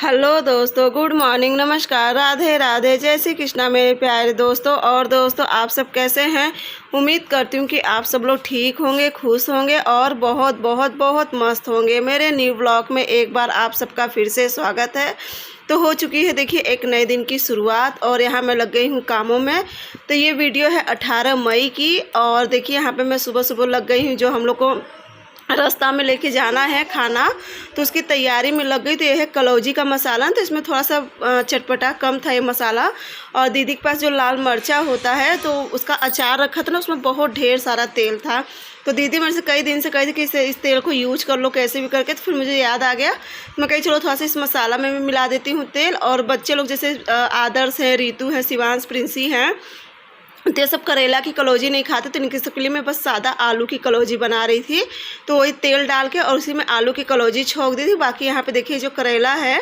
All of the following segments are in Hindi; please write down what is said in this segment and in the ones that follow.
हेलो दोस्तों, गुड मॉर्निंग, नमस्कार, राधे राधे, जय श्री कृष्णा मेरे प्यारे दोस्तों। और दोस्तों, आप सब कैसे हैं? उम्मीद करती हूँ कि आप सब लोग ठीक होंगे, खुश होंगे और बहुत बहुत बहुत मस्त होंगे। मेरे न्यू ब्लॉग में एक बार आप सबका फिर से स्वागत है। तो हो चुकी है देखिए एक नए दिन की शुरुआत और यहाँ मैं लग गई हूँ कामों में। तो ये वीडियो है 18 मई की और देखिए यहाँ पे मैं सुबह सुबह लग गई हूँ। जो हम लोग को रास्ता में लेके जाना है खाना, तो उसकी तैयारी में लग गई। तो ये है कलौजी का मसाला, तो इसमें थोड़ा सा चटपटा कम था ये मसाला। और दीदी के पास जो लाल मिर्चा होता है तो उसका अचार रखा था ना, उसमें बहुत ढेर सारा तेल था। तो दीदी मेरे से कई दिन से कही थी कि इस तेल को यूज कर लो कैसे भी करके। तो फिर मुझे याद आ गया, मैं कही चलो थोड़ा सा इस मसाला में भी मिला देती हूँ तेल। और बच्चे लोग जैसे आदर्श हैं, रीतू है, शिवांश, प्रिंसी हैं, तो ये सब करेला की कलौजी नहीं खाते, तो इनके सबके लिए मैं बस सादा आलू की कलौजी बना रही थी। तो वही तेल डाल के और उसी में आलू की कलौजी छोंक दी थी। बाकी यहाँ पे देखिए जो करेला है,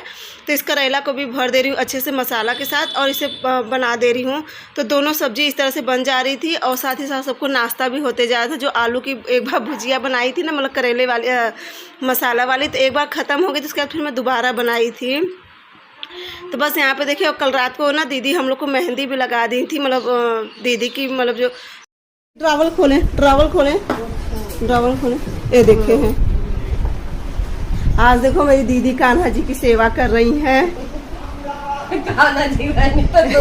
तो इस करेला को भी भर दे रही हूँ अच्छे से मसाला के साथ और इसे बना दे रही हूँ। तो दोनों सब्जी इस तरह से बन जा रही थी और साथ ही साथ सबको नाश्ता भी होते जा रहा था। जो आलू की एक बार भुजिया बनाई थी ना, मतलब करेले वाली मसाला वाली, तो एक बार ख़त्म हो गई, तो उसके बाद फिर मैं दोबारा बनाई थी। तो बस यहाँ पे देखिए, और कल रात को ना दीदी हम लोग को मेहंदी भी लगा दी थी। मतलब दीदी की मतलब जो ट्रैवल खोलें ये देखे हैं। आज देखो मेरी दीदी कान्हा जी की सेवा कर रही हैं। कान्हा जी पर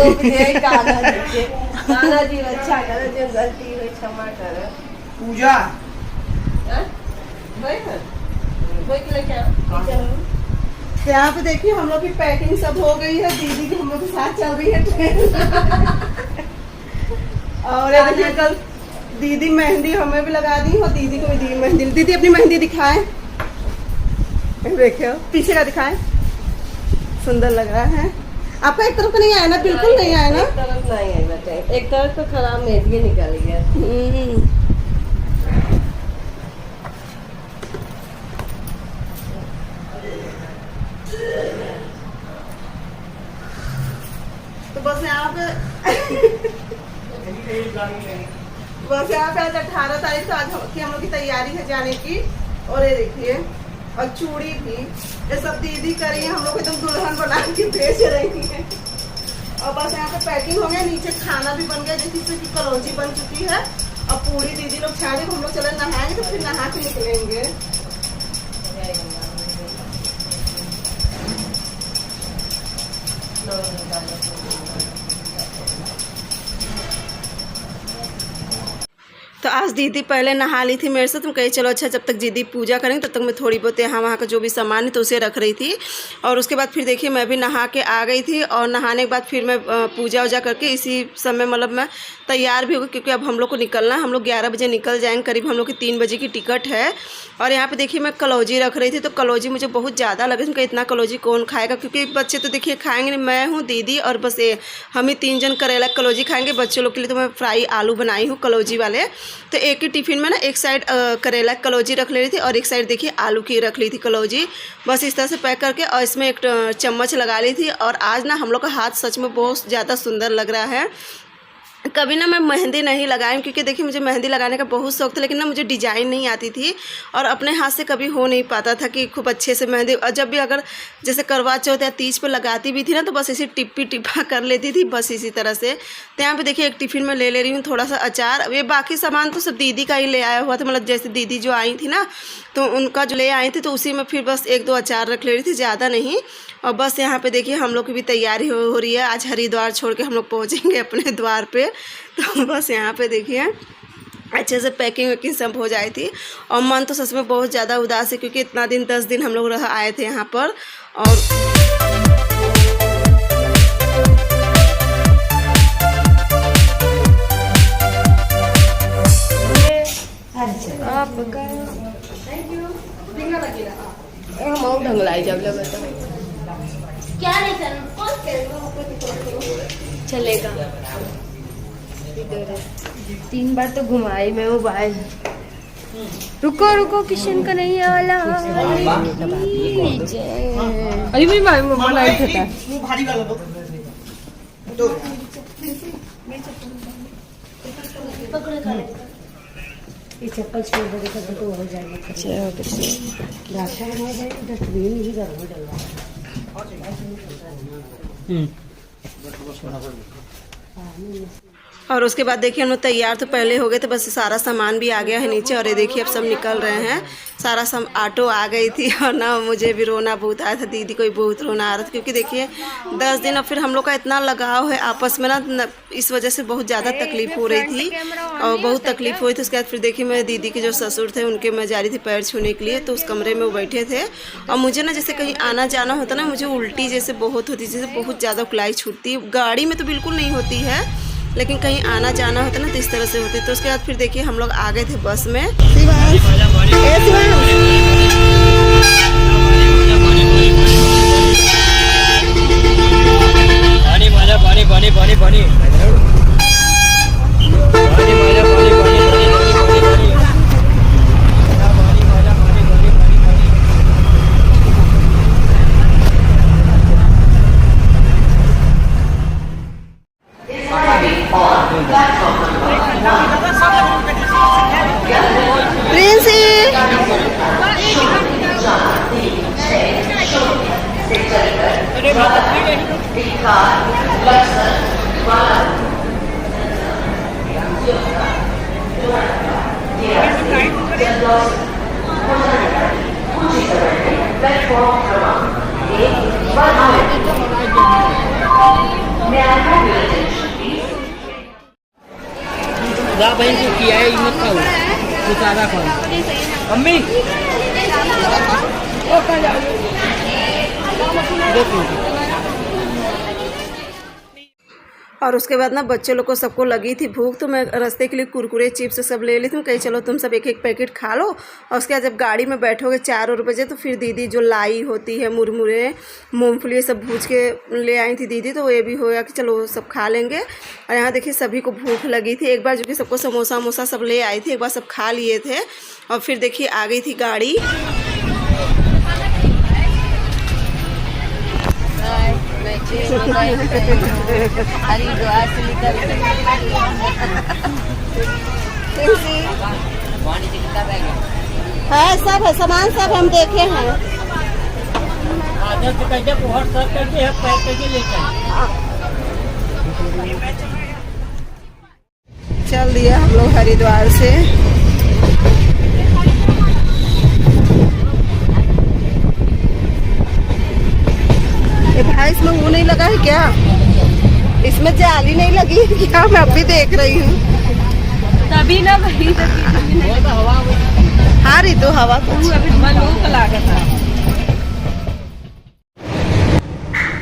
कान्हा जी अच्छा करे, जो गलती हुई क्षमा करे। पूजा तो यहाँ पे देखिए हम लोग की पैकिंग सब हो गई है। दीदी की हम लोग के साथ चल रही है ट्रेन। और ये देखिए कल दीदी मेहंदी हमें भी लगा दी और दीदी को भी दी मेहंदी। दीदी अपनी मेहंदी दिखाए, देखियो पीछे का दिखाए, सुंदर लग रहा है। आपका एक तरफ नहीं आया ना? बिल्कुल नहीं आया ना? एक तरफ नहीं है बेटे, एक तरफ तो खराब मेहंदी निकल गया। तो बस यहाँ पे आज 18 तारीख को आज की हम लोग की तैयारी है जाने की। और ये देखिए, और चूड़ी भी ये सब दीदी करी है, हम लोग एकदम दुल्हन बना के भेज रही है। और बस यहाँ पे पैकिंग हो गया, नीचे खाना भी बन गया, जैसे कि कलौजी बन चुकी है। और पूरी दीदी लोग छाड़ी, हम लोग चले नहाएंगे, तो फिर नहा के निकलेंगे। तो आज दीदी पहले नहा ली थी मेरे से। तुम कही चलो अच्छा, जब तक दीदी पूजा करेंगे तब तक मैं थोड़ी बहुत यहाँ वहाँ का जो भी सामान है तो उसे रख रही थी। और उसके बाद फिर देखिए मैं भी नहा के आ गई थी। और नहाने के बाद फिर मैं पूजा वूजा करके इसी समय मतलब मैं तैयार भी हो गई, क्योंकि अब हम लोग को निकलना है। हम लोग 11 बजे निकल जाएंगे, करीब हम लोग की 3 बजे की टिकट है। और यहाँ पे देखिए मैं कलौजी रख रही थी, तो कलौजी मुझे बहुत ज़्यादा लगी। उनका इतना कलौजी कौन खाएगा, क्योंकि बच्चे तो देखिए खाएंगे नहीं, मैं हूँ, दीदी और बस ये हम ही 3 जन करेला कलौजी खाएंगे। बच्चे लोग के लिए तो मैं फ्राई आलू बनाई हूँ कलौजी वाले। तो एक ही टिफिन में ना एक साइड करेला कलौजी रख ले रही थी और एक साइड देखिए आलू की रख ली थी कलौजी। बस इस तरह से पैक करके और इसमें एक चम्मच लगा ली थी। और आज ना हम लोग का हाथ सच में बहुत ज़्यादा सुंदर लग रहा है। कभी ना मैं मेहंदी नहीं लगाई, क्योंकि देखिए मुझे मेहंदी लगाने का बहुत शौक था, लेकिन ना मुझे डिज़ाइन नहीं आती थी और अपने हाथ से कभी हो नहीं पाता था कि खूब अच्छे से मेहंदी। और जब भी अगर जैसे करवा चौथ या तीज पे लगाती भी थी ना, तो बस इसी टिप्पा कर लेती थी, बस इसी तरह से। तो यहाँ पे देखिए एक टिफ़िन में ले रही हूँ थोड़ा सा अचार। ये बाकी सामान तो सब दीदी का ही ले आया हुआ था, मतलब जैसे दीदी जो आई थी ना, तो उनका जो ले आई थी, तो उसी में फिर बस 1-2 अचार रख ले रही थी, ज़्यादा नहीं। और बस यहाँ पे देखिए हम लोग की भी तैयारी हो रही है। आज हरिद्वार छोड़ के हम लोग पहुँचेंगे अपने द्वार पे। तो बस यहाँ पे देखिए अच्छे से पैकिंग वैकिंग सब हो जाई थी। और मन तो सच में बहुत ज़्यादा उदास है, क्योंकि इतना दिन 10 दिन हम लोग रह आए थे यहाँ पर। और हम ढंग लाई जब लगा क्या नहीं चलेगा। 3 बार तो घुमाई मैं मोबाइल। रुको किशन का नहीं वाला। अरे मेरी भाई मोबाइल आई था। भारी कर दो ये चप्पल छोड़ दे तो हो जाएगा। डस्टबिन ही घर में डलवा। और उसके बाद देखिए हम लोग तैयार तो पहले हो गए थे, बस सारा सामान भी आ गया है नीचे। और ये देखिए अब सब निकल रहे हैं, सारा ऑटो आ गई थी। और ना मुझे भी रोना बहुत आया था, दीदी को भी बहुत रोना आ रहा था, क्योंकि देखिए 10 दिन और फिर हम लोग का इतना लगाव है आपस में ना, इस वजह से बहुत ज़्यादा तकलीफ़ हो रही थी और बहुत तकलीफ़ हुई थी। उसके बाद फिर देखिए मेरे दीदी के जो ससुर थे उनके मैं जा रही थी पैर छूने के लिए, तो उस कमरे में वो बैठे थे। और मुझे ना जैसे कहीं आना जाना होता ना, मुझे उल्टी जैसे बहुत होती, जैसे बहुत ज़्यादा उकलाई छूटती। गाड़ी में तो बिल्कुल नहीं होती है, लेकिन कहीं आना जाना होता ना तो इस तरह से होती। तो उसके बाद फिर देखिए हम लोग आ गए थे बस में। बहन को किया है मत खाओ, कुछ ज़्यादा खाओ। मम्मी और उसके बाद ना बच्चे लोग को सबको लगी थी भूख, तो मैं रास्ते के लिए कुरकुरे चिप्स सब ले ली थी। कहीं चलो तुम सब एक एक पैकेट खा लो। और उसके बाद जब गाड़ी में बैठोगे 4 बजे, तो फिर दीदी जो लाई होती है मुरमुरे मूंगफली सब भूज के ले आई थी दीदी, तो ये भी होया कि चलो सब खा लेंगे। और यहाँ देखिए सभी को भूख लगी थी। एक बार जो कि सबको समोसा वमोसा सब ले आई थी, एक बार सब खा लिए थे। और फिर देखिए आ गई थी गाड़ी। हरिद्वार से निकल है सब है, सामान सब हम देखे हैं। चल दिया हम लोग हरिद्वार से। भाई इसमें वो नहीं लगा है क्या? इसमें जाली नहीं लगी है क्या? मैं अभी देख रही हूँ। तभी ना वही हाँ रितु हवा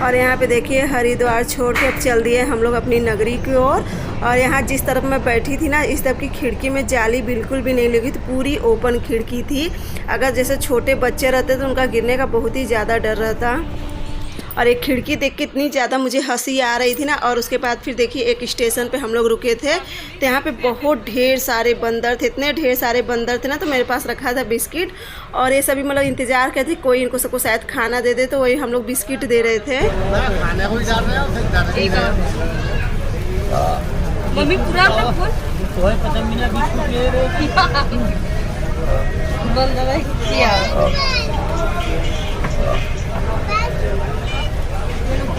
और यहाँ पे देखिए हरिद्वार छोड़ के अब चल दिए हम लोग अपनी नगरी की ओर। और यहाँ जिस तरफ मैं बैठी थी ना, इस तरफ की खिड़की में जाली बिल्कुल भी नहीं लगी थी, पूरी ओपन खिड़की थी। अगर जैसे छोटे बच्चे रहते तो उनका गिरने का बहुत ही ज़्यादा डर रहता। और एक खिड़की देख के इतनी ज़्यादा मुझे हंसी आ रही थी ना। और उसके बाद फिर देखिए एक स्टेशन पे हम लोग रुके थे, तो यहाँ पे बहुत ढेर सारे बंदर थे, इतने ढेर सारे बंदर थे ना। तो मेरे पास रखा था बिस्किट, और ये सभी मतलब इंतज़ार करते कोई इनको सबको शायद खाना दे दे, तो वही हम लोग बिस्किट दे रहे थे। मम्मी पूरा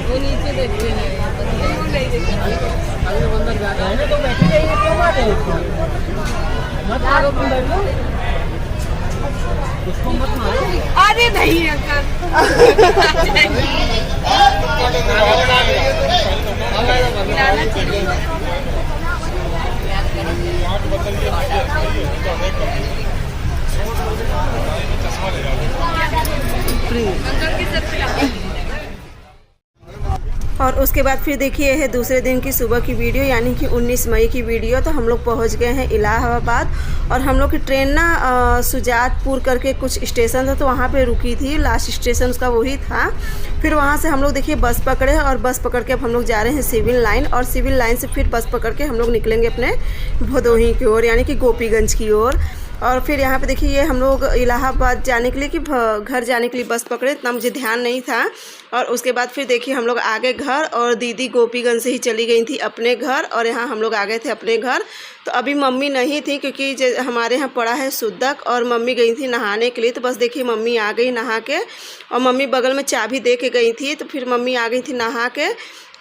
वो नीचे देखते अरे नहीं और उसके बाद फिर देखिए है दूसरे दिन की सुबह की वीडियो, यानी कि 19 मई की वीडियो। तो हम लोग पहुंच गए हैं इलाहाबाद, और हम लोग की ट्रेन ना सुजातपुर करके कुछ स्टेशन था, तो वहाँ पे रुकी थी। लास्ट स्टेशन उसका वही था। फिर वहाँ से हम लोग देखिए बस पकड़े, और बस पकड़ के अब हम लोग जा रहे हैं सिविल लाइन। और सिविल लाइन से फिर बस पकड़ के हम लोग निकलेंगे अपने भदोही की ओर, यानी कि गोपीगंज की ओर। और फिर यहाँ पे देखिए ये हम लोग इलाहाबाद जाने के लिए कि घर जाने के लिए बस पकड़े, इतना मुझे ध्यान नहीं था। और उसके बाद फिर देखिए हम लोग आ गए घर और दीदी गोपीगंज से ही चली गई थी अपने घर और यहाँ हम लोग आ गए थे अपने घर। तो अभी मम्मी नहीं थी क्योंकि हमारे यहाँ पड़ा है सुद्दक और मम्मी गई थी नहाने के लिए। तो बस देखिए मम्मी आ गई नहा के और मम्मी बगल में चाबी दे के गई थी। तो फिर मम्मी आ गई थी नहा के,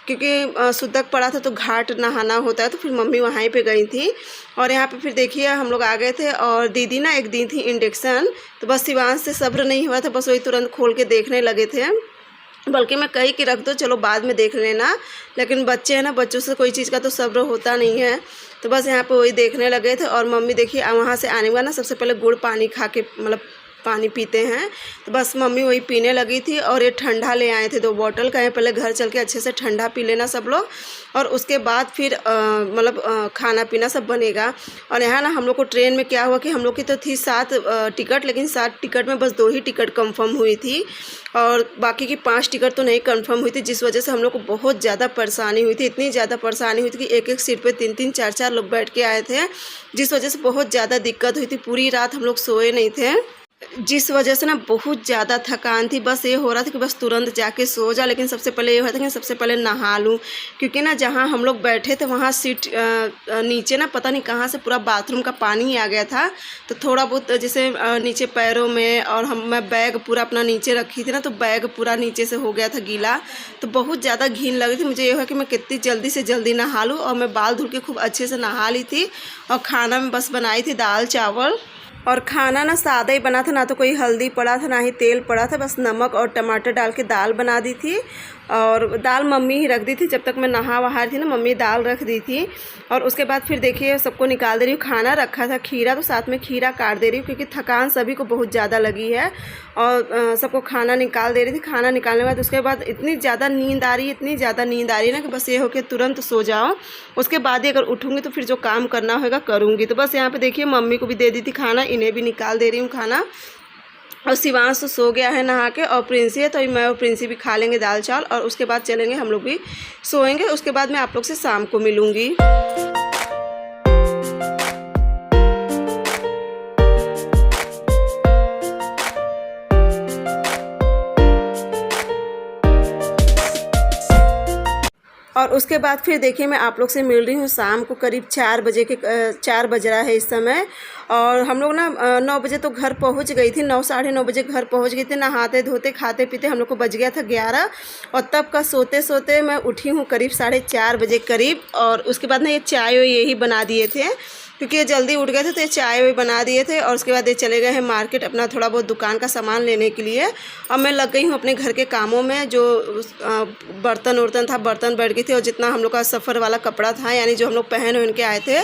क्योंकि सुद्दक पड़ा था तो घाट नहाना होता है, तो फिर मम्मी वहीं पे गई थी। और यहाँ पे फिर देखिए हम लोग आ गए थे और दीदी ना एक दी थी इंडक्शन, तो बस शिवांश से सब्र नहीं हुआ था, बस वही तुरंत खोल के देखने लगे थे। बल्कि मैं कही कि रख दो चलो बाद में देख लेना, लेकिन बच्चे हैं ना, बच्चों से कोई चीज़ का तो सब्र होता नहीं है। तो बस यहाँ पे वही देखने लगे थे। और मम्मी देखिए वहाँ से आने के बाद ना सबसे पहले गुड़ पानी खा के मतलब पानी पीते हैं, तो बस मम्मी वही पीने लगी थी। और ये ठंडा ले आए थे 2 बॉटल, कहें पहले घर चल के अच्छे से ठंडा पी लेना सब लोग, और उसके बाद फिर खाना पीना सब बनेगा। और यहाँ ना हम लोग को ट्रेन में क्या हुआ कि हम लोग की तो थी 7 टिकट, लेकिन 7 टिकट में बस 2 ही टिकट कंफर्म हुई थी और बाकी की 5 टिकट तो नहीं कंफर्म हुई थी, जिस वजह से हम लोग को बहुत ज़्यादा परेशानी हुई थी। इतनी ज़्यादा परेशानी हुई थी कि एक सीट पे 3-3 4-4 लोग बैठ के आए थे, जिस वजह से बहुत ज़्यादा दिक्कत हुई थी। पूरी रात हम लोग सोए नहीं थे, जिस वजह से ना बहुत ज़्यादा थकान थी। बस ये हो रहा था कि बस तुरंत जाके सो जा, लेकिन सबसे पहले ये हुआ था कि सबसे पहले नहा लूँ, क्योंकि ना जहाँ हम लोग बैठे थे वहाँ सीट नीचे ना पता नहीं कहाँ से पूरा बाथरूम का पानी आ गया था। तो थोड़ा बहुत जैसे नीचे पैरों में, और मैं बैग पूरा अपना नीचे रखी थी ना, तो बैग पूरा नीचे से हो गया था गीला, तो बहुत ज़्यादा घिन लगी थी। मुझे ये हुआ कि मैं कितनी जल्दी से जल्दी नहा लूँ, और मैं बाल धुल के खूब अच्छे से नहा ली थी। और खाना में बस बनाई थी दाल चावल, और खाना ना सादा ही बना था, ना तो कोई हल्दी पड़ा था ना ही तेल पड़ा था, बस नमक और टमाटर डाल के दाल बना दी थी। और दाल मम्मी ही रख दी थी, जब तक मैं नहा वहा रही थी ना मम्मी दाल रख दी थी। और उसके बाद फिर देखिए सबको निकाल दे रही हूँ। खाना रखा था खीरा, तो साथ में खीरा काट दे रही हूँ क्योंकि थकान सभी को बहुत ज़्यादा लगी है। और सबको खाना निकाल दे रही थी। खाना निकालने के बाद उसके बाद इतनी ज़्यादा नींद आ रही है, इतनी ज़्यादा नींद आ रही है ना कि बस ये हो कि तुरंत सो जाओ, उसके बाद ही अगर उठूँगी तो फिर जो काम करना होगा करूँगी। तो बस यहाँ पे देखिए मम्मी को भी दे दी थी खाना, इन्हें भी निकाल दे रही हूँ खाना। और शिवांश तो सो गया है नहा के, और प्रिंसी है, तो मैं और प्रिंसी भी खा लेंगे दाल चावल, और उसके बाद चलेंगे हम लोग भी सोएंगे। उसके बाद मैं आप लोग से शाम को मिलूँगी। और उसके बाद फिर देखिए मैं आप लोग से मिल रही हूँ शाम को करीब 4 बज रहा है इस समय। और हम लोग ना 9 बजे तो घर पहुँच गई थी, 9 साढ़े 9 बजे घर पहुँच गई थी। नहाते धोते खाते पीते हम लोग को बज गया था 11, और तब का सोते सोते मैं उठी हूँ करीब 4:30 बजे करीब। और उसके बाद ना ये चाय यही बना दिए थे, क्योंकि ये जल्दी उठ गए थे, तो ये चाय बना दिए थे। और उसके बाद ये चले गए हैं मार्केट अपना थोड़ा बहुत दुकान का सामान लेने के लिए। और मैं लग गई हूँ अपने घर के कामों में, जो बर्तन वर्तन था बर्तन बैठ गई थी, और जितना हम लोग का सफ़र वाला कपड़ा था यानी जो हम लोग पहन के आए थे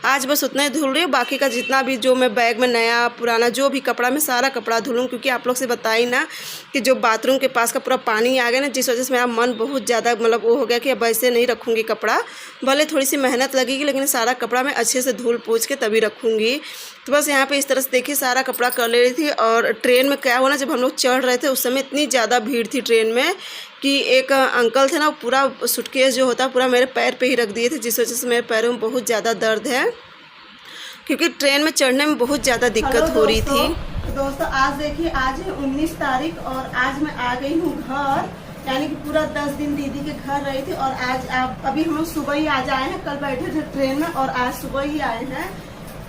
आज बस उतना ही धुल रही हूँ। बाकी का जितना भी जो मैं बैग में नया पुराना जो भी कपड़ा, मैं सारा कपड़ा धुलूँ, क्योंकि आप लोग से बताई ना कि जो बाथरूम के पास का पूरा पानी आ गया ना, जिस वजह से मेरा मन बहुत ज़्यादा मतलब वो हो गया कि अब ऐसे नहीं रखूँगी कपड़ा, भले थोड़ी सी मेहनत लगेगी लेकिन सारा कपड़ा मैं अच्छे से धुल पूछ के तभी रखूँगी। तो बस यहाँ पे इस तरह से देखिए सारा कपड़ा कर ले रही थी। और ट्रेन में क्या हुआ ना, जब हम लोग चढ़ रहे थे उस समय इतनी ज़्यादा भीड़ थी ट्रेन में कि एक अंकल थे ना, वो पूरा सूटकेस जो होता पूरा मेरे पैर पे ही रख दिए थे, जिस वजह से मेरे पैरों में बहुत ज़्यादा दर्द है, क्योंकि ट्रेन में चढ़ने में बहुत ज़्यादा दिक्कत हो रही थी। दोस्तों आज देखिए आज है 19 तारीख और आज मैं आ गई हूँ घर, यानी कि पूरा 10 दिन दीदी के घर रही थी। और आज अभी हम लोग सुबह ही आज आए हैं, कल बैठे थे ट्रेन में और आज सुबह ही आए हैं।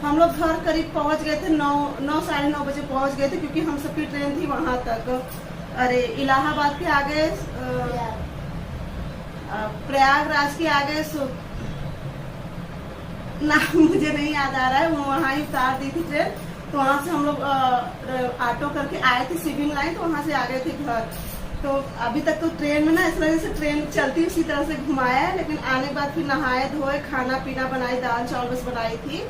हम लोग घर करीब पहुंच गए थे 9 साढ़े 9 बजे पहुंच गए थे, क्योंकि हम सबकी ट्रेन थी वहां तक, अरे इलाहाबाद के आगे प्रयागराज के आगे नाम मुझे नहीं याद आ रहा है, वहाँ ही उतार दी थी ट्रेन। तो वहाँ से हम लोग ऑटो करके आए थे सिविल लाइन, तो वहाँ से आ गए थे घर। तो अभी तक तो ट्रेन में ना इस तरह से ट्रेन चलती उसी तरह से घुमाया है, लेकिन आने के बाद फिर नहाए धोए खाना पीना बनाई, दाल चावल बस बनाई थी।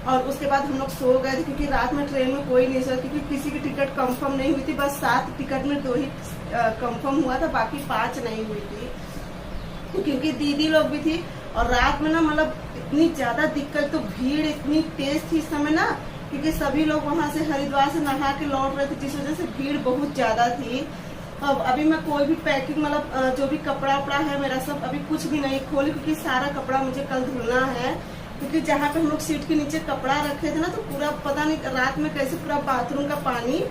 और उसके बाद हम लोग सो गए थे, क्योंकि रात में ट्रेन में कोई नहीं सोया, क्योंकि किसी की टिकट कंफर्म नहीं हुई थी। बस 7 टिकट में 2 ही कंफर्म हुआ था, बाकी 5 नहीं हुई थी, क्योंकि दीदी लोग भी थी। और रात में ना मतलब इतनी ज्यादा दिक्कत, तो भीड़ इतनी तेज थी इस समय ना, क्योंकि सभी लोग वहां से हरिद्वार से नहा के लौट रहे थे, जिस वजह से भीड़ बहुत ज्यादा थी। अब अभी मैं कोई भी पैकिंग मतलब जो भी कपड़ा वपड़ा है मेरा सब अभी कुछ भी नहीं खोली, क्योंकि सारा कपड़ा मुझे कल धुलना है। क्योंकि जहाँ पे हम लोग सीट के नीचे कपड़ा रखे थे ना, तो पूरा पता नहीं रात में कैसे पूरा बाथरूम का पानी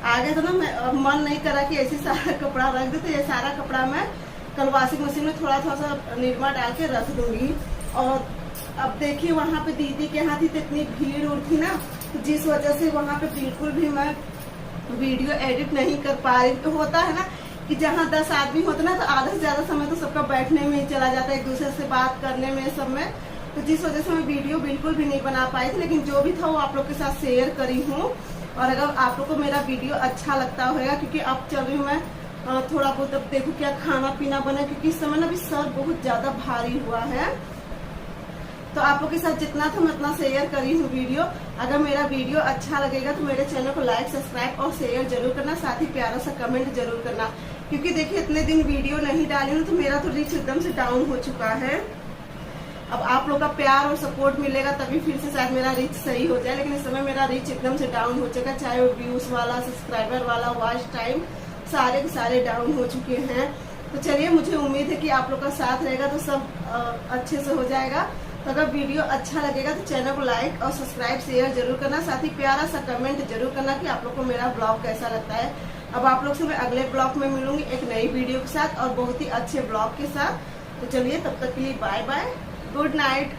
आ गया था ना। मैं मन नहीं करा कि ऐसे सारा कपड़ा रख दे, तो ये सारा कपड़ा मैं कल वॉशिंग मशीन में थोड़ा थोड़ा सा निरमा डाल के रख दूंगी। और अब देखिए वहाँ पे दीदी के यहाँ थी तो इतनी भीड़ उड़ थी ना, जिस वजह से वहाँ पे बिल्कुल भी मैं वीडियो एडिट नहीं कर पा रही। तो होता है ना कि जहाँ 10 आदमी होते ना, तो आधा से ज्यादा समय तो सबका बैठने में ही चला जाता है, एक दूसरे से बात करने में, सब में। तो जिस वजह से मैं वीडियो बिल्कुल भी नहीं बना पाई थी, लेकिन जो भी था वो आप लोग के साथ शेयर करी हूँ। और अगर आप लोग को मेरा वीडियो अच्छा लगता होगा, क्योंकि अब चल रही हूँ मैं थोड़ा बहुत, अब देखो क्या खाना पीना बना, क्योंकि इस समय ना अभी सर बहुत ज्यादा भारी हुआ है। तो आप लोग के साथ जितना था मैं उतना शेयर करी हूँ वीडियो। अगर मेरा वीडियो अच्छा लगेगा तो मेरे चैनल को लाइक, सब्सक्राइब और शेयर जरूर करना, साथ ही प्यारा सा कमेंट जरूर करना। क्योंकि देखिए इतने दिन वीडियो नहीं डाली हूँ तो मेरा तो रीच एकदम से डाउन हो चुका है। अब आप लोग का प्यार और सपोर्ट मिलेगा तभी फिर से शायद मेरा रीच सही हो जाए, लेकिन इस समय मेरा रीच एकदम से डाउन हो चुका है। चाहे वो व्यूज वाला, सब्सक्राइबर वाला, वॉच टाइम, सारे के सारे डाउन हो चुके हैं। तो चलिए, मुझे उम्मीद है कि आप लोग का साथ रहेगा तो सब अच्छे से हो जाएगा। तो अगर वीडियो अच्छा लगेगा तो चैनल को लाइक और सब्सक्राइब शेयर जरूर करना, साथ ही प्यारा सा कमेंट जरूर करना कि आप लोग को मेरा ब्लॉग कैसा लगता है। अब आप लोग से मैं अगले ब्लॉग में मिलूंगी एक नई वीडियो के साथ और बहुत ही अच्छे ब्लॉग के साथ। तो चलिए, तब तक के लिए बाय बाय, गुड नाइट।